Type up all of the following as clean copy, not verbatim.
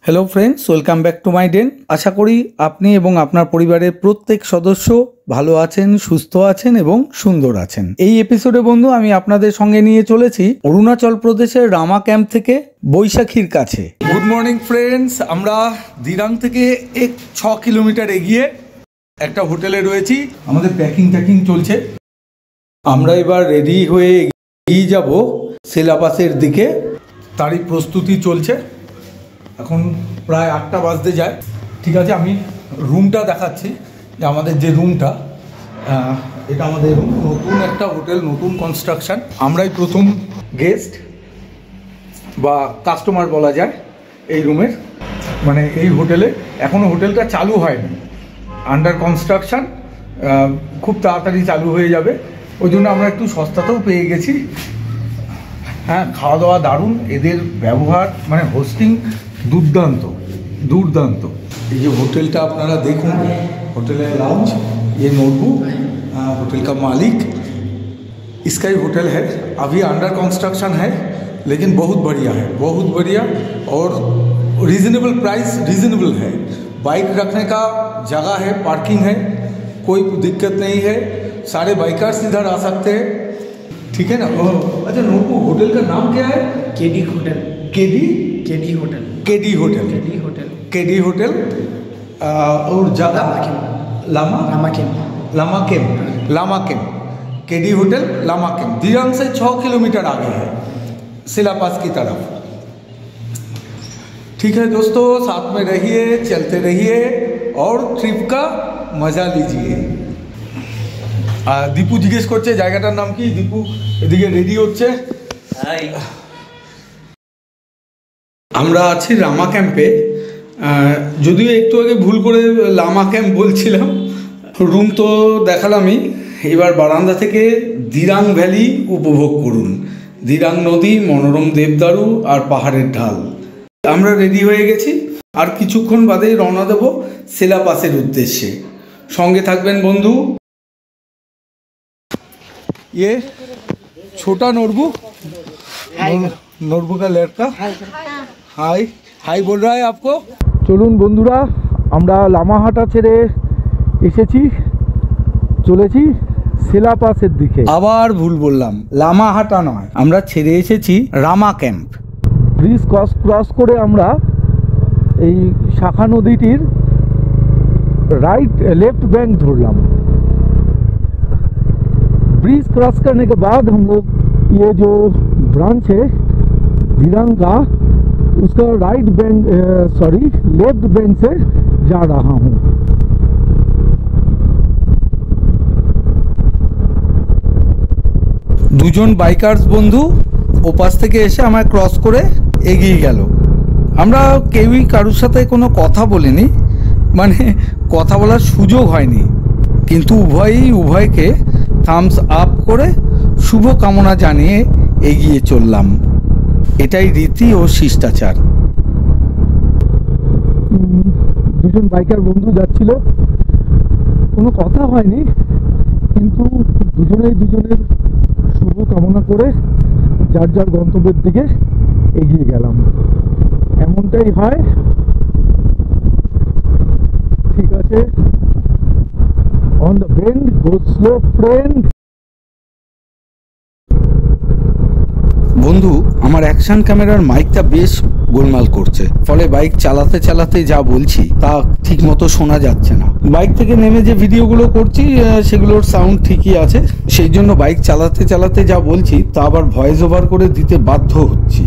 Hello friends, welcome back to my den. আশা করি আপনি এবং আপনার পরিবারের প্রত্যেক সদস্য ভালো আছেন, সুস্থ আছেন এবং সুন্দর আছেন। এই এপিসোডে বন্ধু আমি আপনাদের সঙ্গে নিয়ে চলেছি অরুণাচল প্রদেশের রামা ক্যাম্প থেকে বৈশাখীর কাছে। গুড মর্নিং ফ্রেন্ডস, আমরা দিরাং থেকে 6 কিলোমিটার এগিয়ে একটা হোটেলে রয়েছি। আমাদের প্যাকিং চলছে। আমরা এবার রেডি হয়ে এগিয়ে যাব সিলাবাসের দিকে, তারই প্রস্তুতি চলছে। এখন প্রায় 8টা বাজতে যায়। ঠিক আছে, আমি রুমটা দেখাচ্ছি যে আমাদের যে রুমটা, এটা আমাদের রুম। নতুন একটা হোটেল, নতুন কনস্ট্রাকশন। আমরাই প্রথম গেস্ট বা কাস্টমার বলা যায় এই রুমের, মানে এই হোটেলে। এখনও হোটেলটা চালু হয়নি, আন্ডার কনস্ট্রাকশন, খুব তাড়াতাড়ি চালু হয়ে যাবে। ওই জন্য আমরা একটু সস্তাতেও পেয়ে গেছি। হ্যাঁ, খাওয়া দাওয়া দারুণ, এদের ব্যবহার মানে হোস্টিং দুর্দান্ত। এই যে হোটেলটা আপনারা দেখুন, হোটেলের लाउंज, ये नोटबू होटल का मालिक, इसका ही होटल है। अभी अंडर कंस्ट्रक्शन है लेकिन बहुत बढ़िया और रीज़नेबल प्राइस रीज़नेबल है। बाइक रखने का जगह है, पार्किंग है, कोई दिक्कत नहीं है। सारे बाइकर्स इधर आ सकते हैं, ठीक है ना। अच्छा नोटबू, होटल का नाम क्या है? KD hotel. KD hotel. और जगह Lama camp. KD hotel Lama camp Dirang से 6 किलोमीटर आगे है, सिलापास की तरफ। ठीक है दोस्तों, साथ में रहिए, चलते रहिए और ट्रिप का मजा लीजिए। दीपू जिज्ञेस करছে জায়গাটার নাম কি। দীপু এদিকে রেডি হচ্ছে। আমরা আছি রামা ক্যাম্পে, যদিও একটু আগে ভুল করে লামা ক্যাম্প বলছিলাম। রুম তো দেখালামই, এবার বারান্দা থেকে দিরাং ভ্যালি উপভোগ করুন। দিরাং নদী, মনোরম দেবদারু আর পাহাড়ের ঢাল। আমরা রেডি হয়ে গেছি, আর কিছুক্ষণ বাদেই রওনা দেব সিলাপাসের উদ্দেশ্যে। সঙ্গে থাকবেন বন্ধু। ये छोटा नोरबू का लड़का हाय बोल रहा है आपको। চলুন বন্ধুরা, আমরা লামাহাটা ছেড়ে চলেছি সিলাপাসের দিকে। আবার ভুল বললাম, লামাহাটা নয়, আমরা ছেড়ে এসেছি রামা ক্যাম্প। ব্রিজ ক্রস করে আমরা এই শাখা নদীটির लेफ्ट बैंक ধরলাম। ब्रिज क्रॉस करने के बाद हम लोग ये जो ब्रांच है दिरांग का, उसका लेफ्ट बैंक से जा रहा हूँ। দুজন বাইকার্স বন্ধু ওপাশ থেকে এসে আমায় ক্রস করে এগিয়ে গেল। আমরা কেউই কারোর সাথে কোনো কথা বলিনি, মানে কথা বলার সুযোগ হয়নি, কিন্তু উভয়কে থামস আপ করে শুভ কামনা জানিয়ে এগিয়ে চললাম। এটাই রীতি ও শিষ্টাচার। দুজন বাইকার বন্ধু যাচ্ছিল, কোনো কথা হয়নি, কিন্তু দুজনের শুভ কামনা করে যার গন্তব্যের দিকে এগিয়ে গেলাম। এমনটাই হয়, ঠিক আছে। On the bend, go slow friend. বন্ধু, আমার অ্যাকশন ক্যামেরার মাইকটা বেশ গোলমাল করছে, ফলে বাইক চালাতে যা বলছি তা ঠিক মতো শোনা যাচ্ছে না। বাইক থেকে নেমে যে ভিডিওগুলো করছি সেগুলোর সাউন্ড ঠিকই আছে, সেই জন্য বাইক চালাতে যা বলছি তা আবার ভয়েস ওভার করে দিতে বাধ্য হচ্ছি।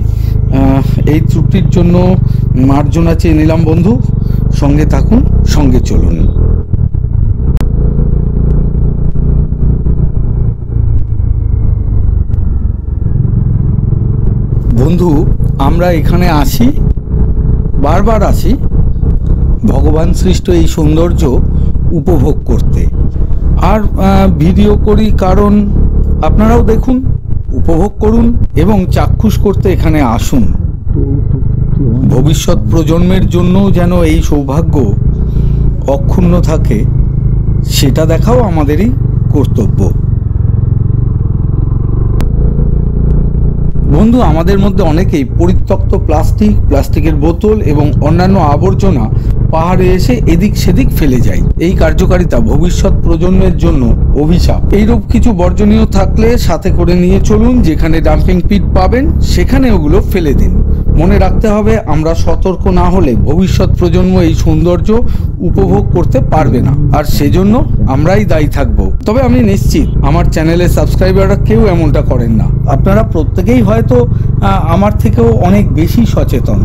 এই ত্রুটির জন্য মার্জনা চেয়ে নিলাম বন্ধু। সঙ্গে থাকুন, সঙ্গে চলুন। বন্ধু, আমরা এখানে বারবার আসি ভগবান সৃষ্ট এই সৌন্দর্য উপভোগ করতে, আর ভিডিও করি কারণ আপনারাও দেখুন, উপভোগ করুন এবং চাক্ষুষ করতে এখানে আসুন। ভবিষ্যৎ প্রজন্মের জন্য যেন এই সৌভাগ্য অক্ষুণ্ণ থাকে, সেটা দেখাও আমাদেরই কর্তব্য। বন্ধু, আমাদের মধ্যে অনেকেই পরিত্যক্ত প্লাস্টিকের বোতল এবং অন্যান্য আবর্জনা পাহাড়ে এসে এদিক সেদিক ফেলে যায়। এই কার্যকারিতা ভবিষ্যৎ প্রজন্মের জন্য অভিশাপ। এইরূপ কিছু বর্জনীয় থাকলে সাথে করে নিয়ে চলুন, যেখানে ডাম্পিং পিট পাবেন সেখানে ওগুলো ফেলে দিন। মনে রাখতে হবে, আমরা সতর্ক না হলে ভবিষ্যৎ প্রজন্ম এই সৌন্দর্য উপভোগ করতে পারবে না, আর সেজন্য আমরাই দায়ী থাকব। তবে আমি নিশ্চিত আমার চ্যানেলের সাবস্ক্রাইবাররা কেউ এমনটা করেন না। আপনারা প্রত্যেকেই হয়তো আমার থেকেও অনেক বেশি সচেতন।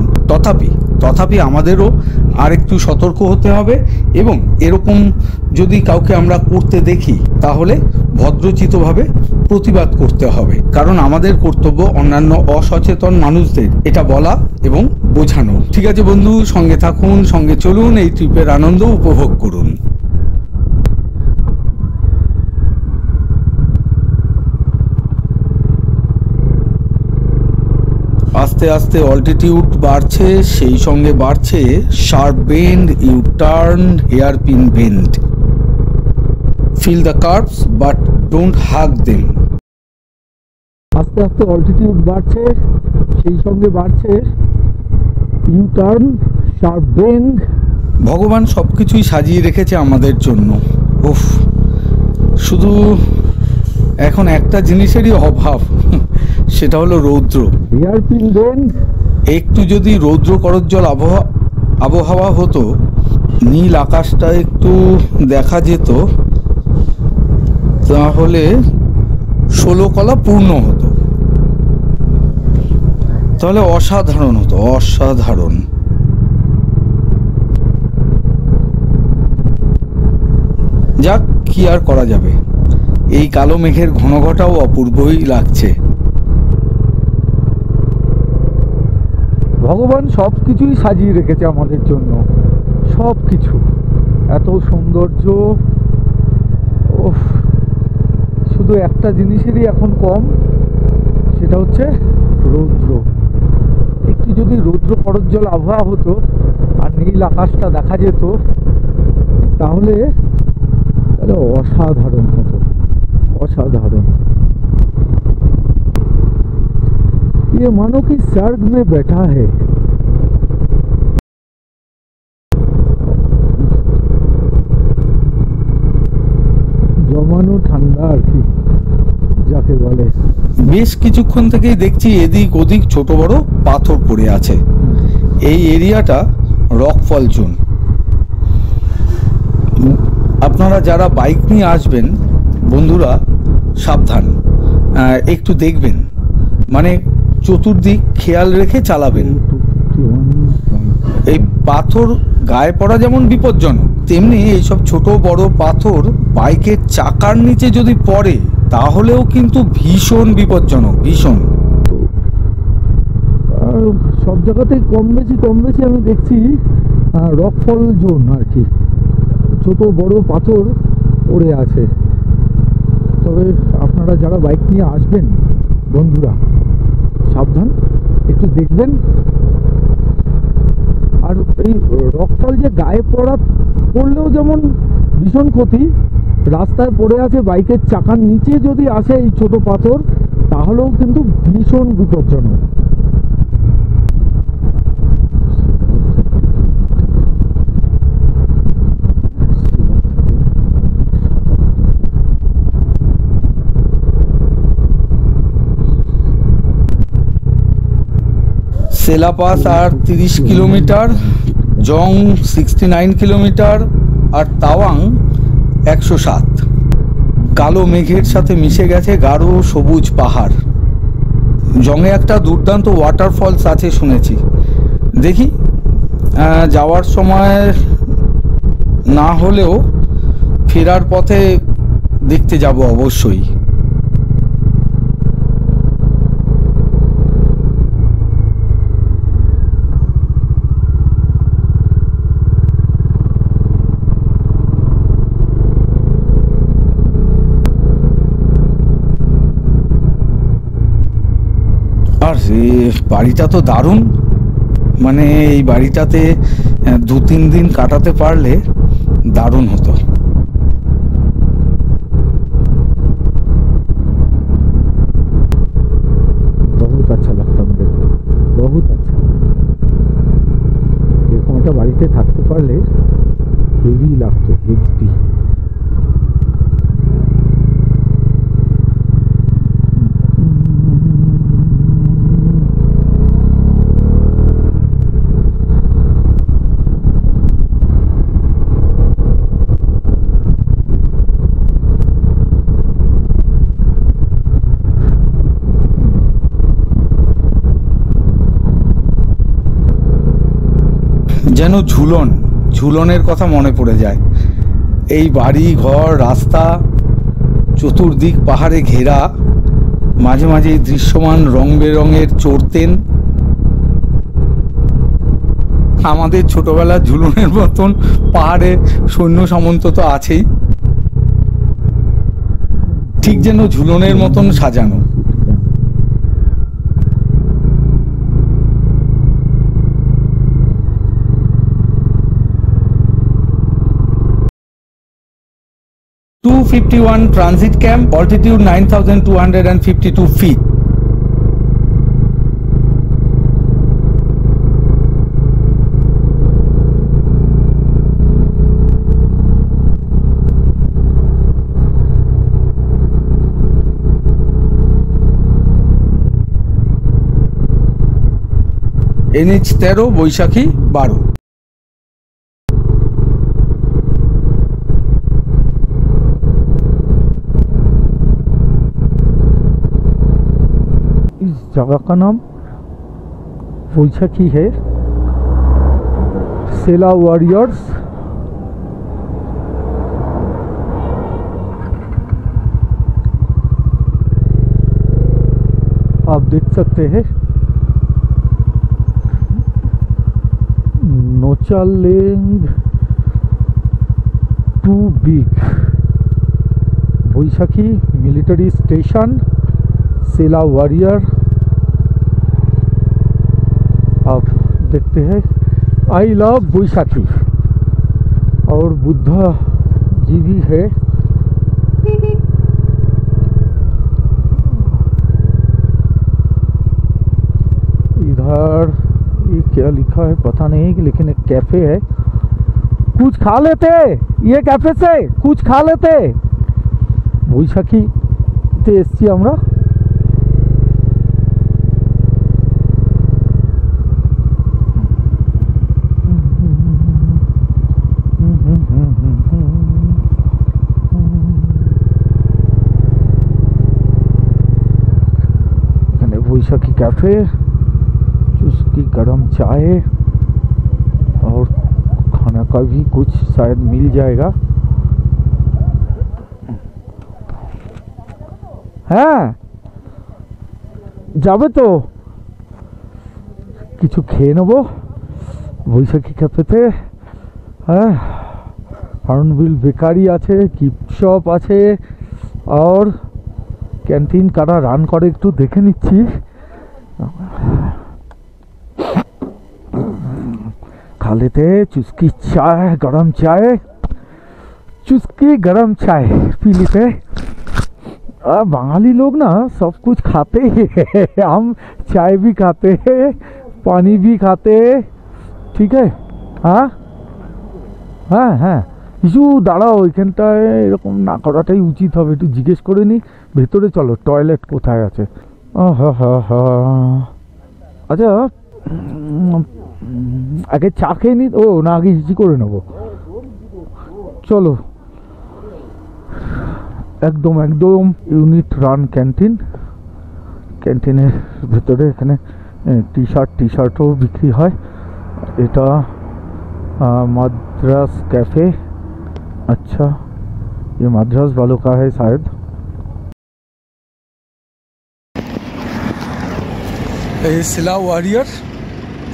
তথাপি আমাদেরও আর একটু সতর্ক হতে হবে, এবং এরকম যদি কাউকে আমরা করতে দেখি তাহলে ভদ্রচিতভাবে প্রতিবাদ করতে হবে, কারণ আমাদের কর্তব্য অন্যান্য অসচেতন মানুষদের এটা বলা এবং বোঝানো। ঠিক আছে বন্ধু, সঙ্গে থাকুন, সঙ্গে চলুন, এই ট্রিপের আনন্দ উপভোগ করুন। আস্তে আস্তে অল্টিটিউড বাড়ছে, সেই সঙ্গে বাড়ছে sharp bend, U turn, hairpin bend. Feel the curves but don't hug them. আস্তে আস্তে অল্টিটিউড বাড়ছে, সেই সঙ্গে বাড়ছে ইউ টার্ন, শার্প বেন্ড। ভগবান সব কিছুই সাজিয়ে রেখেছে আমাদের জন্য। উফ, শুধু এখন একটা জিনিসেরই অভাব, সেটা হলো রৌদ্র। Hairpin bend. একটু যদি রৌদ্র করজ্জ্বল আবহাওয়া হতো, নীল আকাশটা একটু দেখা যেত, তাহলে 16 কলা পূর্ণ হতো, তাহলে অসাধারণ হতো, অসাধারণ। যাক, কি আর করা যাবে, এই কালো মেঘের ঘনঘটাও অপূর্বই লাগছে। ভগবান সব কিছুই সাজিয়ে রেখেছে আমাদের জন্য, সব কিছু, এত সৌন্দর্য। শুধু একটা জিনিসেরই এখন কম, সেটা হচ্ছে রৌদ্র। একটু যদি রৌদ্র করজ্জ্বল আবহাওয়া হতো আর নীল আকাশটা দেখা যেত, তাহলে অসাধারণ হতো, অসাধারণ। ये मानो कि स्वर्ग में बैठा है। জমানো ঠান্ডা আর কি যাকে বলে। বেশ কিছুক্ষণ থেকেই দেখছি এদিক ওদিক ছোট বড় পাথর পড়ে আছে। এই এরিয়াটা রকফল জোন। আপনারা যারা বাইক নিয়ে আসবেন বন্ধুরা, সাবধান, একটু দেখবেন, মানে চতুর্দিক খেয়াল রেখে চালাবেন। এই পাথর গায়ে পড়া যেমন বিপজ্জনক, তেমনি এইসব ছোট বড় পাথর বাইকের চাকার নিচে যদি পড়ে তাহলেও কিন্তু ভীষণ বিপজ্জনক, ভীষণ। সব জায়গাতেই কম বেশি আমি দেখছি রকফল জোন আর কি, ছোট বড় পাথর পড়ে আছে। তবে আপনারা যারা বাইক নিয়ে আসবেন বন্ধুরা, সাবধান, একটু দেখবেন। আর এই রকফল যে গায়ে পড়লেও যেমন ভীষণ ক্ষতি, রাস্তায় পড়ে আছে বাইকের চাকার নিচে যদি আসে এই ছোট পাথর, তাহলেও কিন্তু ভীষণ বিপজ্জনক। সেলা পাস আর 30 কিলোমিটার, জং 69 কিলোমিটার, আর তাওয়াং 107। কালো মেঘের সাথে মিশে গেছে গাঢ় সবুজ পাহাড়। জংয়ে একটা দুর্দান্ত ওয়াটারফলস আছে শুনেছি, দেখি যাওয়ার সময় না হলেও ফেরার পথে দেখতে যাব অবশ্যই। আর বাড়িটা তো দারুণ, মানে এই বাড়িটাতে 2-3 দিন কাটাতে পারলে দারুণ হতো। बहुत अच्छा সময়টা বাড়িতে থাকতে পারলে হেভি লাগতো, হেভি। যেন ঝুলনের কথা মনে পড়ে যায়। এই বাড়ি ঘর রাস্তা চতুর্দিক পাহাড়ে ঘেরা, মাঝে মাঝে দৃশ্যমান রং বেরঙের চড়তেন। আমাদের ছোটবেলার ঝুলনের মতন পাহাড়ে সৈন্য সামন্ত তো আছেই, ঠিক যেন ঝুলনের মতন সাজানো। (251) Transit Camp, altitude 9,252 feet. NH 13 বৈশাখী 12। इस जगह का नाम वैशाखी है। सेला वॉरियर्स आप देख सकते हैं। No challenge too big, Vaisakhi military station, Sela warrior आप देखते हैं। I love Vaisakhi. और बुद्धा जी भी है। इधर ये क्या लिखा है पता नहीं, लेकिन एक कैफे है। कुछ खा लेते, ये कैफे से कुछ खा लेते। वैशाखी ते एसছি আমরা। वैशाखी कैफे, उसकी गर्म चाय और खाना का भी कुछ शायद मिल जाएगा। হ্যাঁ যাবে তো, কিছু খেয়ে নেবো বৈশাখী ক্যাফেতে। হ্যাঁ, হর্নবিল বেকারি আছে, গিফট শপ আছে, और ক্যান্টিন কারা রান করে একটু দেখে নিচ্ছি। खा लेते चुस्की चाय, गरम चाय, चुस्की गरम चाय पी लेते। बंगाली लोग ना सब कुछ खाते हैं। हम चाय भी खाते हैं, पानी भी खाते हैं, ठीक है। हाँ हाँ हाँ, কিছু দাঁড়াও, এখানটায় এরকম না করাটাই উচিত হবে। একটু জিজ্ঞেস করে নি ভেতরে, চলো টয়লেট কোথায় আছে। আচ্ছা আগে চা খেয়ে নি, ও না আগে হিসি করে নেবো, চলো। একদম একদম ইউনিট রান ক্যান্টিন। ক্যান্টিনের ভেতরে এখানে টি শার্টও বিক্রি হয়। এটা मद्रास कैफे। अच्छा, ये मद्रास वालों का है शायद।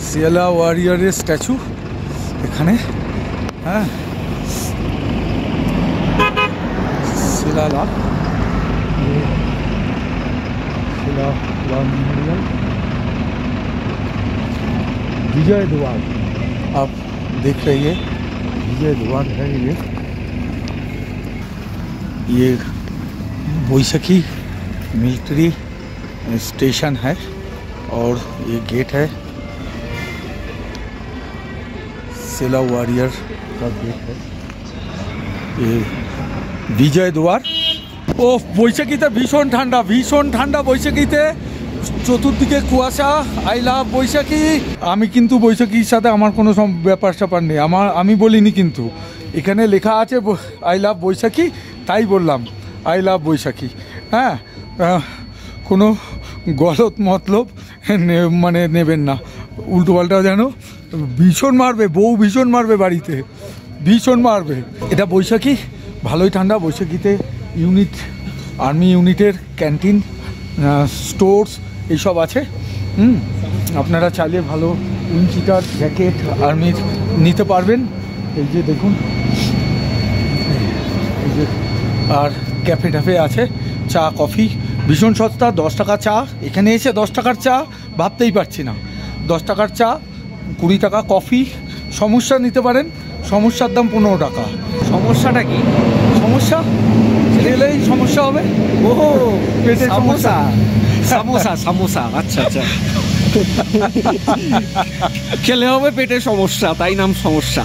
सेला वॉरियर स्टैचू এখানে। হ্যাঁ, विजय द्वार आप देख रही है, विजय द्वार है ये वैशाखी मिलिट्री स्टेशन है और ये गेट है। सेला वॉरियर का गेट है, ये विजय द्वार। ও বৈশাখীতে ভীষণ ঠান্ডা বৈশাখীতে, চতুর্দিকে কুয়াশা। আই লাভ বৈশাখী। আমি কিন্তু বৈশাখীর সাথে আমার কোনো ব্যাপার স্যাপার নেই, আমি বলিনি, কিন্তু এখানে লেখা আছে আই লাভ বৈশাখী, তাই বললাম আই লাভ বৈশাখী। হ্যাঁ, কোনো গলত মতলব মানে নেবেন না, উল্টোপাল্টা যেন ভীষণ মারবে, বউ ভীষণ মারবে, বাড়িতে ভীষণ মারবে। এটা বৈশাখী, ভালোই ঠান্ডা। বৈশাখীতে ইউনিট, আর্মি ইউনিটের ক্যান্টিন, স্টোর্স এইসব আছে। আপনারা চাইলে ভালো উইন্ডচিটার জ্যাকেট আর্মির নিতে পারবেন। এই যে দেখুন, এই যে আর ক্যাফে ট্যাফে আছে, চা কফি ভীষণ সস্তা, 10 টাকা চা। এখানে এসে 10 টাকার চা ভাবতেই পারছি না। 10 টাকার চা, 20 টাকা কফি। সমস্যা নিতে পারেন, সমস্যার দাম 15 টাকা। সমস্যাটা কি? সমস্যা খেলেই সমস্যা হবে। ও পেটে সমস্যা। সামোসা সামোসা, আচ্ছা আচ্ছা। খেলে হবে পেটে সমস্যা, তাই নাম সমস্যা।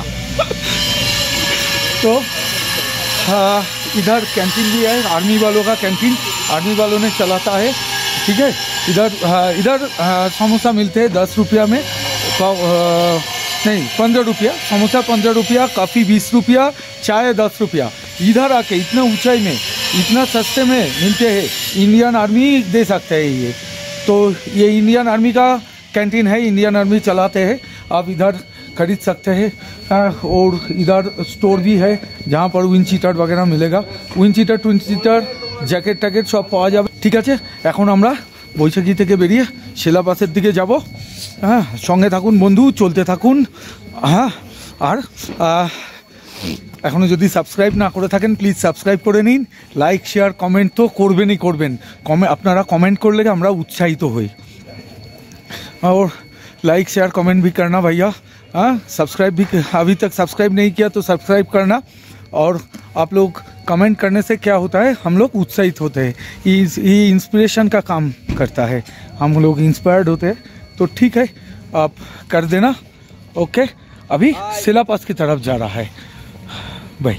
तो इधर कैंटीन भी है, आर्मी वालों का कैंटीन, आर्मी वालों ने चलाता है। ठीक है, इधर समोसा मिलते हैं 10 रुपया में, नहीं 15 रुपया समोसा, 15 रुपया कॉफ़ी 20 रुपया, चाय 10 रुपया। इधर आके इतना ऊंचाई में इतना सस्ते में मिलते हैं, इंडियन आर्मी दे सकते हैं ये। तो ये इंडियन आर्मी का कैंटीन है, इंडियन आर्मी चलाते हैं, आप इधर खरीद सकते हैं। और इधर स्टोर भी है जहाँ पर উইন্ডচিটার वगैरह मिलेगा, উইন্ডচিটার টুইনচিটার জ্যাকেট ট্যাকেট সব পাওয়া যাবে। ঠিক আছে, এখন আমরা বৈশাখী থেকে বেরিয়ে শিলাপাসের দিকে যাব। হ্যাঁ, সঙ্গে থাকুন বন্ধু, চলতে থাকুন। হ্যাঁ, আর এখনও যদি সাবস্ক্রাইব না করে থাকেন প্লিজ সাবস্ক্রাইব করে নিন। লাইক শেয়ার কমেন্ট তো করবেনই করবেন, আপনারা কমেন্ট করলে আমরা উৎসাহিত হই। और लाइक शेयर कमेंट भी करना भैया। हाँ, सब्सक्राइब भी, अभी तक सब्सक्राइब नहीं किया तो सब्सक्राइब करना। और आप लोग कमेंट करने से क्या होता है, हम लोग उत्साहित होते हैं, ये इंस्पिरेशन का काम करता है, हम लोग इंस्पायर्ड होते हैं। तो ठीक है, आप कर देना। ओके, अभी शिलापास की तरफ जा रहा है भाई।